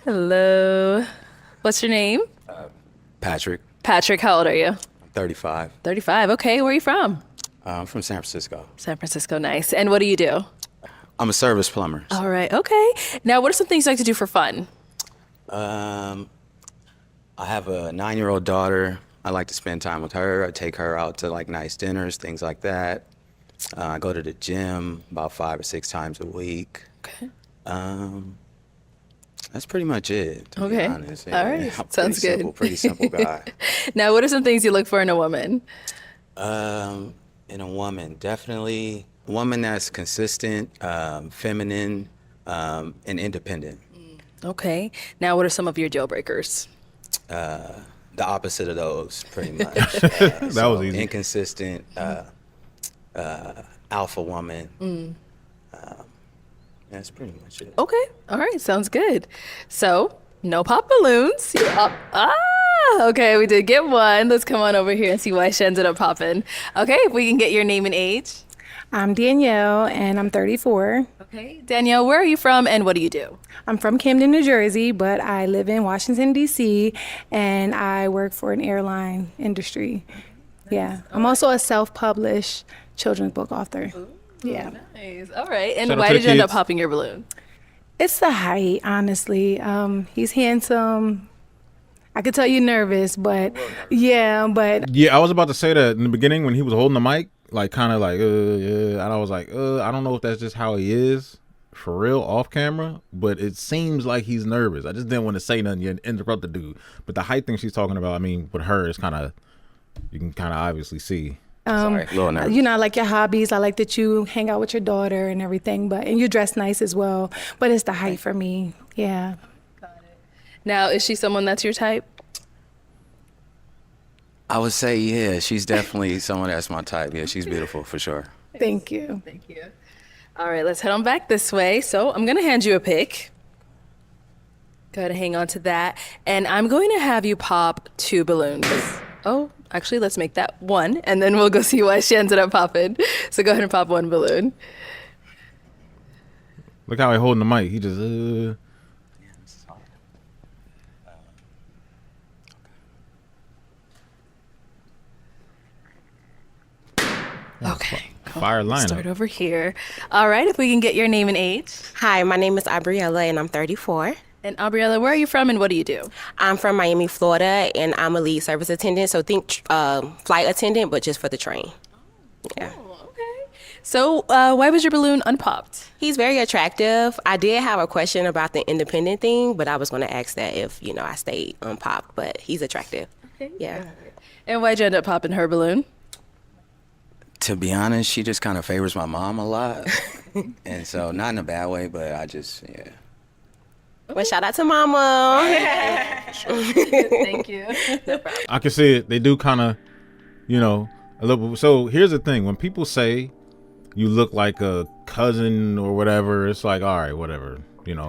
Hello. What's your name? Patrick, Patrick, how old are you? 35. 35. Okay, where are you from? I'm from San Francisco. San Francisco, nice. And what do you do? I'm a service plumber. All right, okay. Now, what are some things you like to do for fun? Um, I have a 9-year-old daughter. I like to spend time with her. I take her out to like nice dinners, things like that. I go to the gym about 5 or 6 times a week. Okay. Um, that's pretty much it, to be Okay. honest. All Yeah, right. I'm Sounds good. pretty simple guy. Now, what are some things you look for in a woman? In a woman, definitely a woman that's consistent, feminine, and independent. Okay. Now, what are some of your deal breakers? The opposite of those, pretty much. That was easy. Inconsistent, alpha woman. That's pretty much it. Okay. All right. Sounds good. So, no pop balloons. You're up. Okay. We did get one. Let's come on over here and see why she ended up popping. Okay. If we can get your name and age. I'm Danielle, and I'm 34. Okay. Danielle, where are you from and what do you do? I'm from Camden, New Jersey, but I live in Washington, D.C., and I work for an airline industry. Yeah. I'm also a self-published children's book author. Yeah. Nice. All right. And Shout out why to the did you end up kids. popping your balloon? It's the height, honestly. He's handsome. I could tell you're nervous, but yeah, but Yeah, I was about to say that in the beginning when he was holding the mic, like kind of like, yeah, and I was like, I don't know if that's just how he is for real off camera, but it seems like he's nervous. I just didn't want to say nothing and interrupt the dude. But the height thing she's talking about, I mean, with her, it's kind of, you can kind of obviously see. Sorry, a little nervous. you know, I like your hobbies. I like that you hang out with your daughter and everything, and you dress nice as well. But it's the height for me. Yeah. Now, is she someone that's your type? I would say, yeah, she's definitely someone that's my type. Yeah, she's beautiful for sure. Thank you. Thank you. All right, let's head on back this way. So I'm going to hand you a pick. Go ahead and hang on to that. And I'm going to have you pop 2 balloons. Oh, actually, let's make that 1, and then we'll go see why she ended up popping. So go ahead and pop 1 balloon. Look how he holding the mic. He just, Okay. fire Start lineup. over here. All right, if we can get your name and age. Hi, my name is Abriella, and I'm 34. And Aubriella, where are you from and what do you do? I'm from Miami, Florida, and I'm a lead service attendant, so think flight attendant, but just for the train. Yeah. Oh, okay. So why was your balloon unpopped? He's very attractive. I did have a question about the independent thing, but I was going to ask that if, I stayed unpopped, but he's attractive. Okay. Yeah. And why'd you end up popping her balloon? To be honest, she just kind of favors my mom a lot. And so, not in a bad way, but I just, yeah. Well, shout out to Mama. Thank you. I can see it. They do kind of, a little. So here's the thing: when people say you look like a cousin or whatever, it's like, all right, whatever.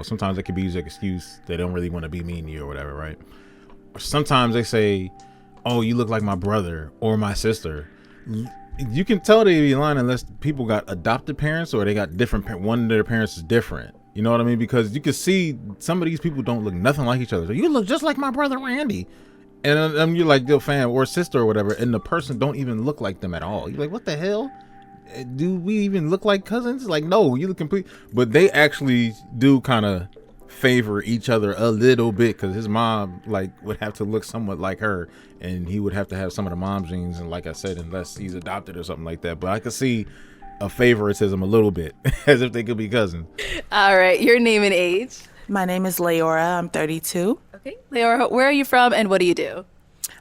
Sometimes it could be used as an excuse. They don't really want to be mean to you or whatever, right? Or sometimes they say, oh, you look like my brother or my sister. You can tell they be lying unless people got adopted parents or they got different. One of their parents is different. You know what I mean? Because you can see some of these people don't look nothing like each other. So you look just like my brother Randy, and you're like, yo, fam, or sister or whatever, and the person don't even look like them at all. You're like, what the hell? Do we even look like cousins? Like, no, you look complete. But they actually do kind of favor each other a little bit because his mom would have to look somewhat like her, and he would have to have some of the mom genes. And like I said, unless he's adopted or something like that. But I could see a favoritism a little bit, as if they could be cousins. All right, your name and age. My name is Leora. I'm 32. Okay. Leora, where are you from and what do you do?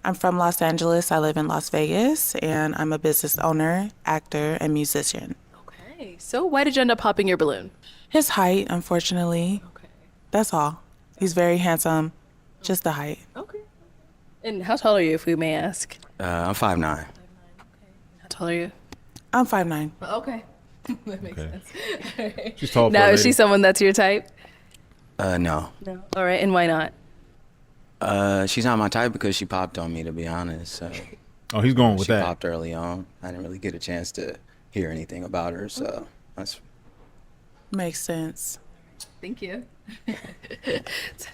I'm from Los Angeles. I live in Las Vegas, and I'm a business owner, actor, and musician. Okay. So why did you end up popping your balloon? His height, unfortunately. Okay. That's all. He's very handsome. Just the height. Okay. And how tall are you, if we may ask? I'm 5'9". How tall are you? I'm 5'9". Okay. That makes Okay. sense. She's tall. Now, for a is she lady. someone that's your type? No. No. All right, and why not? She's not my type because she popped on me, to be honest. So Oh, he's going with she that. popped early on. I didn't really get a chance to hear anything about her, so that's Makes sense. Thank you.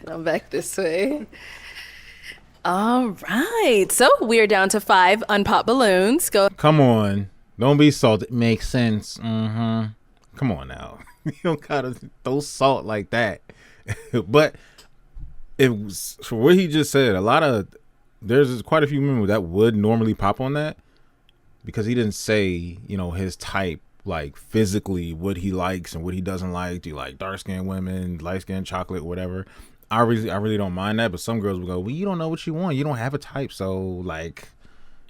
I'm back this way. All right. So we're down to 5 unpopped balloons. Go. Come on. Don't be salty. Makes sense. Come on now. You don't gotta throw salt like that. But it was for what he just said. There's quite a few women that would normally pop on that because he didn't say, his type, like physically what he likes and what he doesn't like. Do you like dark skinned women, light skinned, chocolate, whatever? I really don't mind that. But some girls will go, well, you don't know what you want. You don't have a type, so like,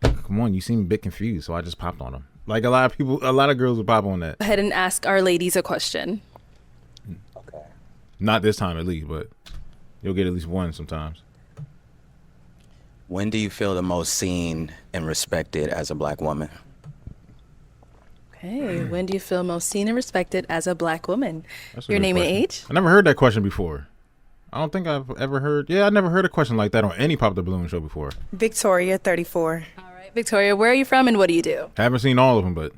come on, you seem a bit confused. So I just popped on them. Like a lot of girls would pop on that. Go ahead and ask our ladies a question. Okay. Not this time at least, but you'll get at least one sometimes. When do you feel the most seen and respected as a black woman? Okay. When do you feel most seen and respected as a black woman? That's a Your good name and question. age? I never heard that question before. I don't think I've ever heard. Yeah, I never heard a question like that on any Pop the Balloon show before. Victoria, 34. All right. Victoria, where are you from and what do you do? Haven't seen all of them, but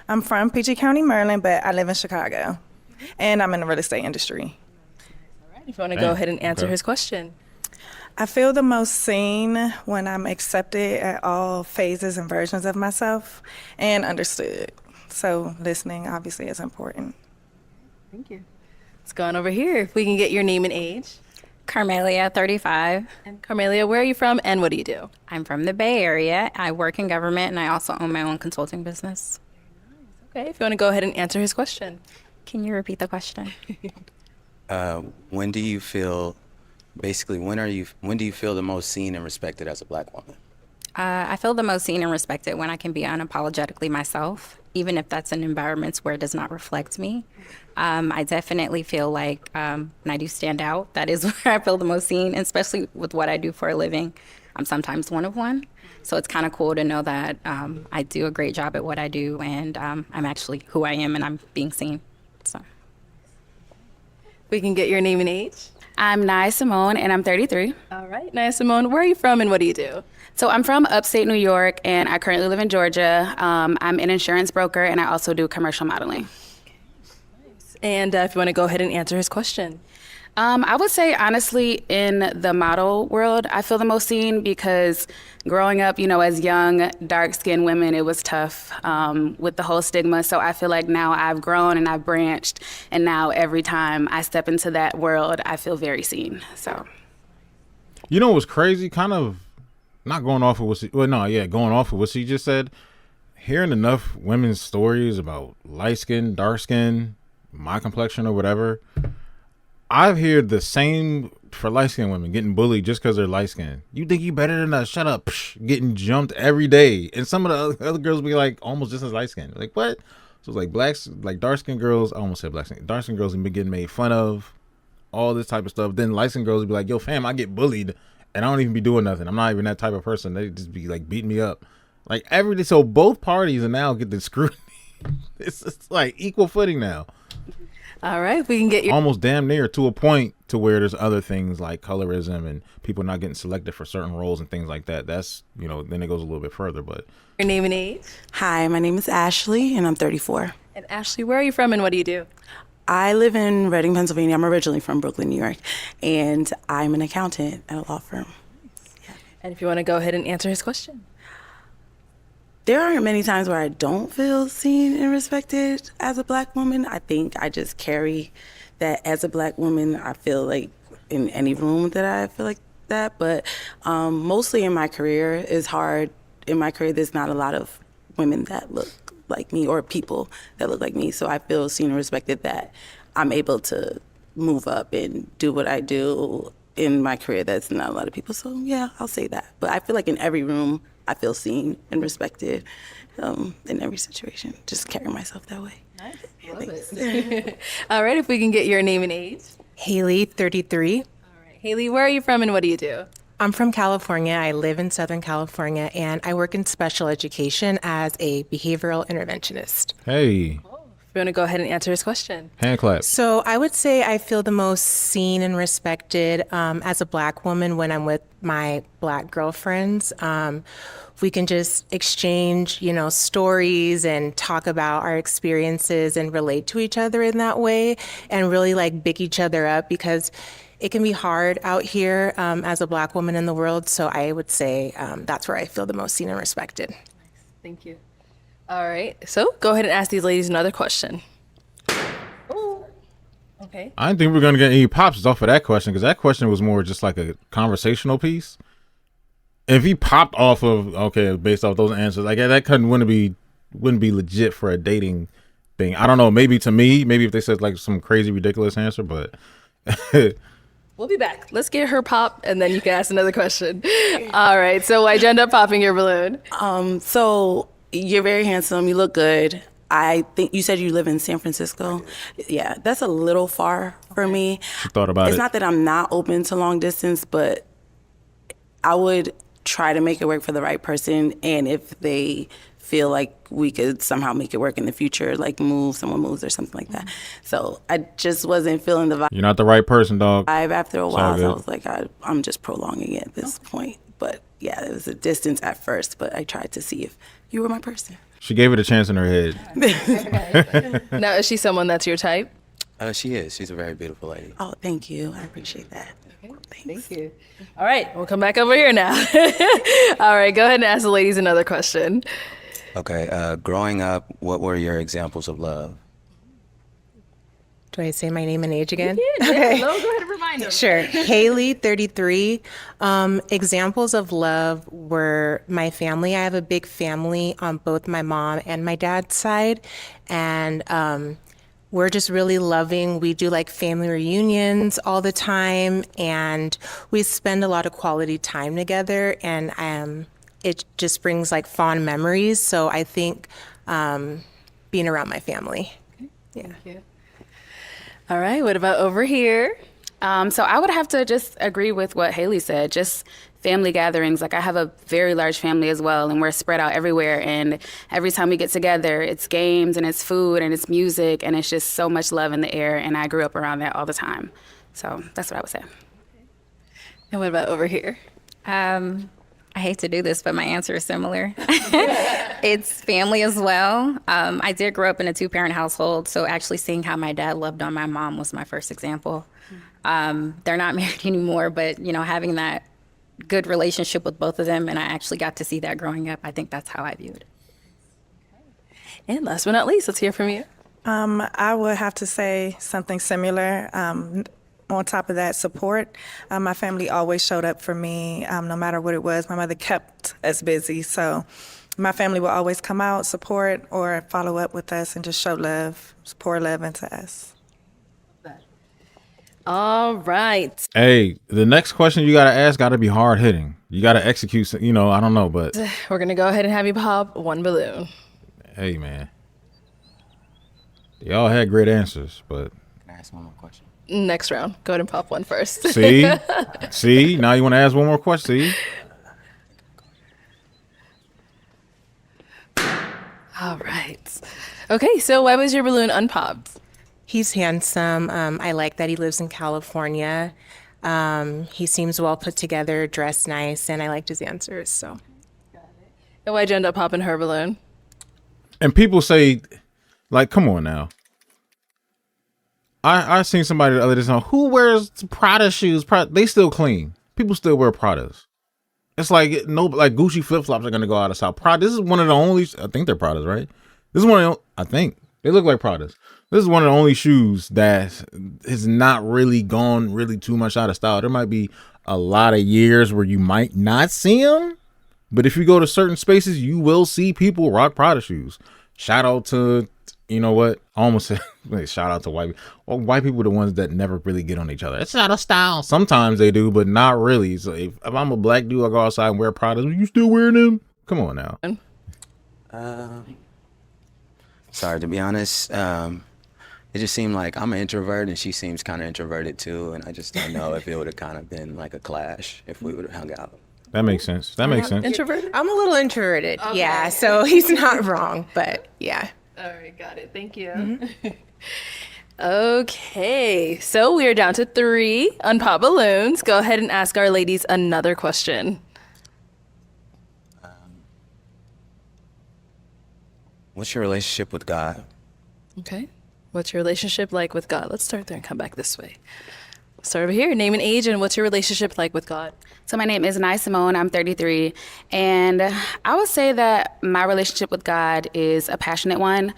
I'm from PG County, Maryland, but I live in Chicago. And I'm in the real estate industry. If you want to go ahead and answer okay. his question. I feel the most seen when I'm accepted at all phases and versions of myself and understood. So listening obviously is important. Thank you. Let's go on over here. If we can get your name and age. Carmelia, 35. And Carmelia, where are you from and what do you do? I'm from the Bay Area. I work in government and I also own my own consulting business. Okay, if you want to go ahead and answer his question. Can you repeat the question? When do you feel, when do you feel the most seen and respected as a black woman? I feel the most seen and respected when I can be unapologetically myself, even if that's in environments where it does not reflect me. I definitely feel like when I do stand out, that is where I feel the most seen, especially with what I do for a living. I'm sometimes one of one. So it's kind of cool to know that I do a great job at what I do and I'm actually who I am and I'm being seen. So We can get your name and age. I'm Naya Simone and I'm 33. All right, Naya Simone, where are you from and what do you do? So I'm from upstate New York and I currently live in Georgia. I'm an insurance broker and I also do commercial modeling. And if you want to go ahead and answer his question. I would say, honestly, in the model world, I feel the most seen because growing up, as young, dark-skinned women, it was tough with the whole stigma. So I feel like now I've grown and I've branched, and now every time I step into that world, I feel very seen. So, you know what's crazy? Kind of not going off of going off of what she just said. Hearing enough women's stories about light skin, dark skin, my complexion or whatever. I've heard the same for light-skinned women getting bullied just because they're light-skinned. You think you better than us? Shut up. Psh, getting jumped every day. And some of the other girls be like almost just as light-skinned. Like, what? So it's like blacks, like dark-skinned girls. I almost said black-skinned. Dark-skinned girls have been getting made fun of. All this type of stuff. Then light-skinned girls would be like, yo, fam, I get bullied and I don't even be doing nothing. I'm not even that type of person. They just be like beating me up. Like every day. So both parties are now getting scrutiny. It's like equal footing now. All right, if we can get your Almost damn near to a point to where there's other things like colorism and people not getting selected for certain roles and things like that. That's, then it goes a little bit further, but. your name and age. Hi, my name is Ashley, and I'm 34. And Ashley, where are you from and what do you do? I live in Reading, Pennsylvania. I'm originally from Brooklyn, New York, and I'm an accountant at a law firm. And if you want to go ahead and answer his question. There aren't many times where I don't feel seen and respected as a black woman. I think I just carry that as a black woman. I feel like in any room that I feel like that, but mostly in my career is hard. In my career, there's not a lot of women that look like me or people that look like me. So I feel seen and respected that I'm able to move up and do what I do in my career. That's not a lot of people. So yeah, I'll say that. But I feel like in every room, I feel seen and respected in every situation. Just carry myself that way. Nice. Love it. All right, if we can get your name and age. Haley, 33. All right, Haley, where are you from and what do you do? I'm from California. I live in Southern California, and I work in special education as a behavioral interventionist. Hey, If you want to go ahead and answer his question. hand clap. So I would say I feel the most seen and respected as a black woman when I'm with my black girlfriends. We can just exchange, stories and talk about our experiences and relate to each other in that way and really like big each other up because it can be hard out here as a Black woman in the world. So I would say that's where I feel the most seen and respected. Thank you. All right. So go ahead and ask these ladies another question. Oh. Okay. I didn't think we were gonna get any pops off of that question because that question was more just like a conversational piece. If he popped off of based off those answers, like that wouldn't be legit for a dating thing. I don't know. Maybe to me, maybe if they said like some crazy ridiculous answer, but We'll be back. Let's get her pop, and then you can ask another question. All right. So why'd you end up popping your balloon? So you're very handsome. You look good. I think you said you live in San Francisco. Yeah, that's a little far for me. you thought about It's it. not that I'm not open to long distance, but I would try to make it work for the right person. And if they feel like we could somehow make it work in the future, like someone moves or something like that. So I just wasn't feeling the You're not the right person, dog. vibe after a all while. So good. I was like, I'm just prolonging it at this point. But yeah, it was a distance at first, but I tried to see if you were my person. She gave it a chance in her head. Now, is she someone that's your type? She is. She's a very beautiful lady. Oh, thank you. I appreciate that. Thanks. Thank you. All right. We'll come back over here now. All right. Go ahead and ask the ladies another question. Okay. Growing up, what were your examples of love? Do I say my name and age again? Okay. Go ahead and remind them. Sure. Haley, 33. Examples of love were my family. I have a big family on both my mom and my dad's side. And we're just really loving. We do like family reunions all the time. And we spend a lot of quality time together. And it just brings like fond memories. So I think being around my family. Yeah. All right. What about over here? So I would have to just agree with what Haley said, just family gatherings. Like I have a very large family as well, and we're spread out everywhere. And every time we get together, it's games and it's food and it's music, and it's just so much love in the air. And I grew up around that all the time. So that's what I would say. And what about over here? I hate to do this, but my answer is similar. It's family as well. I did grow up in a 2-parent household, so actually seeing how my dad loved on my mom was my first example. They're not married anymore, but having that good relationship with both of them, and I actually got to see that growing up. I think that's how I viewed it. And last but not least, let's hear from you. I would have to say something similar. On top of that, support. My family always showed up for me, no matter what it was. My mother kept us busy, so my family will always come out, support, or follow up with us and just show love, pour love into us. All right. Hey, the next question you gotta ask gotta be hard hitting. You gotta execute. I don't know, but We're going to go ahead and have you pop one balloon. hey, man, y'all had great answers, but Can I ask one more question? Next round. Go ahead and pop one first. see, now you want to ask one more question? See, All right. Okay, so why was your balloon unpopped? He's handsome. I like that he lives in California. He seems well put together, dressed nice, and I liked his answers. So And why'd you end up popping her balloon? and people say, like, come on now. I seen somebody the other day saying, who wears Prada shoes? They still clean. People still wear Pradas. It's like like Gucci flip flops are gonna go out of style. Prada. This is one of the only. I think they're Pradas, right? This is one of the, I think they look like Pradas. This is one of the only shoes that has not really gone really too much out of style. There might be a lot of years where you might not see them, but if you go to certain spaces, you will see people rock Prada shoes. Shout out to, you know what? I almost said shout out to white people. Well, white people are the ones that never really get on each other. It's out of style. Sometimes they do, but not really. So if I'm a black dude, I go outside and wear Prada. You still wearing them? Come on now. Sorry, to be honest, it just seemed like I'm an introvert and she seems kind of introverted too, and I just don't know if it would have kind of been like a clash if we would have hung out. That makes sense. That makes sense. Introverted? I'm a little introverted. Yeah, so he's not wrong, but yeah. All right, got it. Thank you. Okay, so we are down to 3 unpop balloons. Go ahead and ask our ladies another question. What's your relationship with God? Okay. What's your relationship like with God? Let's start there and come back this way. Start over here. Name and age, and what's your relationship like with God? So my name is Nye Simone. I'm 33. And I would say that my relationship with God is a passionate one.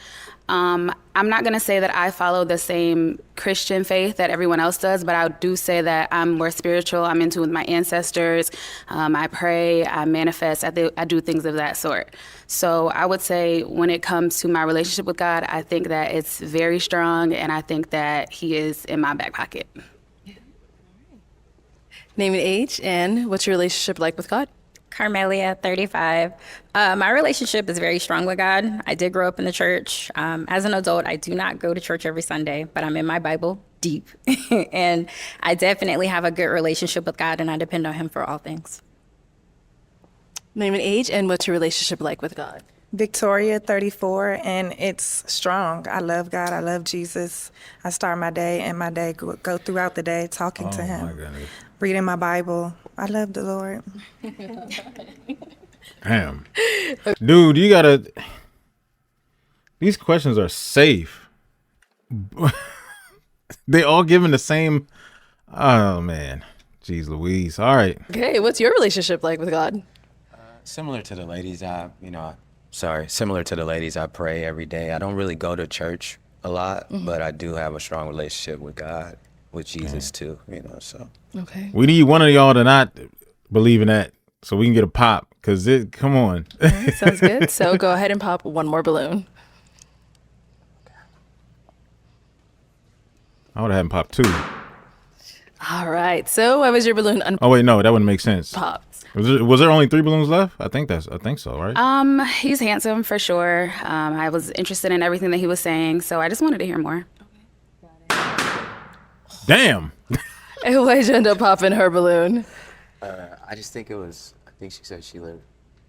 I'm not going to say that I follow the same Christian faith that everyone else does, but I do say that I'm more spiritual. I'm into with my ancestors. I pray, I manifest, I do things of that sort. So I would say when it comes to my relationship with God, I think that it's very strong, and I think that he is in my back pocket. Name and age, and what's your relationship like with God? Carmelia, 35. My relationship is very strong with God. I did grow up in the church. As an adult, I do not go to church every Sunday, but I'm in my Bible deep. And I definitely have a good relationship with God, and I depend on him for all things. Name and age, and what's your relationship like with God? Victoria, 34, and it's strong. I love God. I love Jesus. I start my day and my day go throughout the day talking to him, reading my Bible. I love the Lord. Damn. Dude, you gotta. These questions are safe. They all given the same. Oh, man. Jeez Louise. All right. Okay, what's your relationship like with God? Similar to the ladies, similar to the ladies, I pray every day. I don't really go to church a lot, but I do have a strong relationship with God, with Jesus too, so. Okay. We need one of y'all to not believe in that so we can get a pop, because come on. All right, sounds good. So go ahead and pop one more balloon. I would have had him pop 2. All right. So why was your balloon Oh, wait, no, that wouldn't make sense. unpopped? Was there only 3 balloons left? I think so, right? He's handsome for sure. I was interested in everything that he was saying, so I just wanted to hear more. Damn. And why'd you end up popping her balloon? I just think I think she said she lived,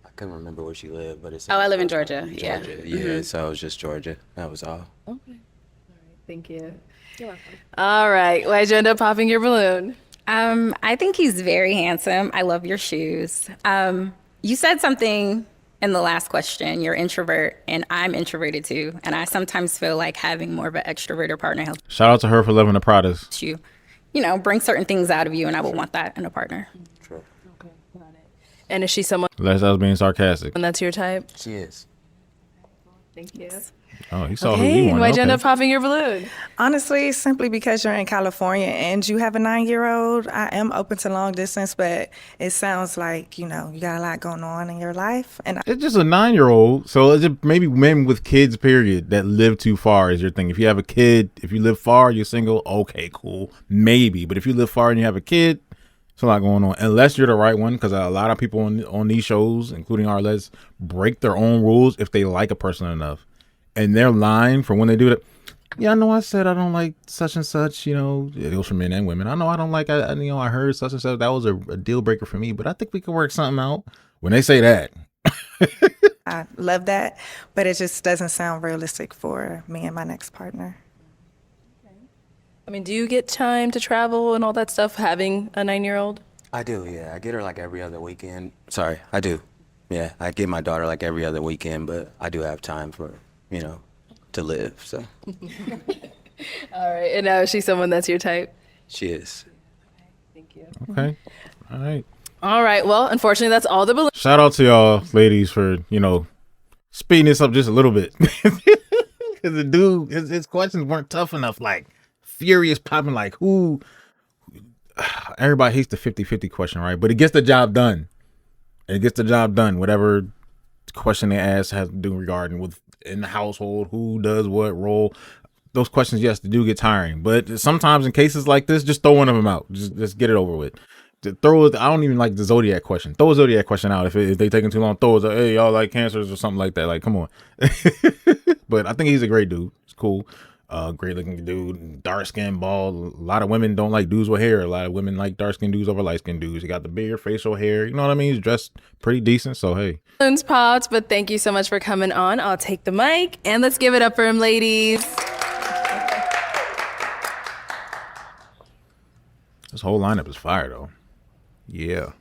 I couldn't remember where she lived, but it's. Oh, I live in Georgia. Yeah. Yeah, so it was just Georgia. That was all. Okay. All right. Thank you. You're welcome. All right. Why'd you end up popping your balloon? I think he's very handsome. I love your shoes. You said something in the last question. You're introvert, and I'm introverted too. And I sometimes feel like having more of an extroverted partner helps Shout out to her for loving the Pradas. you, bring certain things out of you. And I would want that in a partner. True. Okay. Got it. And is she someone Unless I was being sarcastic. that's your type? She is. Thank you. Oh, he saw who Hey, he and wanted. why'd you end Okay. up popping your balloon? Honestly, simply because you're in California and you have a 9-year-old, I am open to long distance, but it sounds like, you got a lot going on in your life. And It's just a 9-year-old. So is it maybe men with kids, period, that live too far is your thing? If you have a kid, if you live far, you're single, okay, cool. Maybe. But if you live far and you have a kid, there's a lot going on. Unless you're the right one, because a lot of people on these shows, including Arlette, break their own rules if they like a person enough. And their line for when they do that, yeah, I know I said I don't like such and such, it goes for men and women. I know I don't like, I heard such and such. That was a deal breaker for me, but I think we could work something out. When they say that. I love that, but it just doesn't sound realistic for me and my next partner. I mean, do you get time to travel and all that stuff having a 9-year-old? I do, yeah. I get her like every other weekend. Sorry, I do. Yeah, I get my daughter like every other weekend, but I do have time for, to live, so. All right. And now is she someone that's your type? She is. Thank you. Okay. All right. All right. Well, unfortunately, that's all the balloons. Shout out to y'all ladies for, speeding this up just a little bit. Because the dude, his questions weren't tough enough. Like, furious popping, like, who? Everybody hates the 50-50 question, right? But it gets the job done. It gets the job done. Whatever question they ask has to do regarding with in the household, who does what role. Those questions, yes, they do get tiring. But sometimes in cases like this, just throw one of them out. Just get it over with. I don't even like the Zodiac question. Throw a Zodiac question out. If they taking too long, throw it. Hey, y'all like cancers or something like that. Like, come on. But I think he's a great dude. It's cool. Great looking dude. Dark skin, bald. A lot of women don't like dudes with hair. A lot of women like dark skinned dudes over light skinned dudes. He got the beard, facial hair. You know what I mean? He's dressed pretty decent. So, hey. Balloons popped, but thank you so much for coming on. I'll take the mic and let's give it up for him, ladies. This whole lineup is fire, though. Yeah.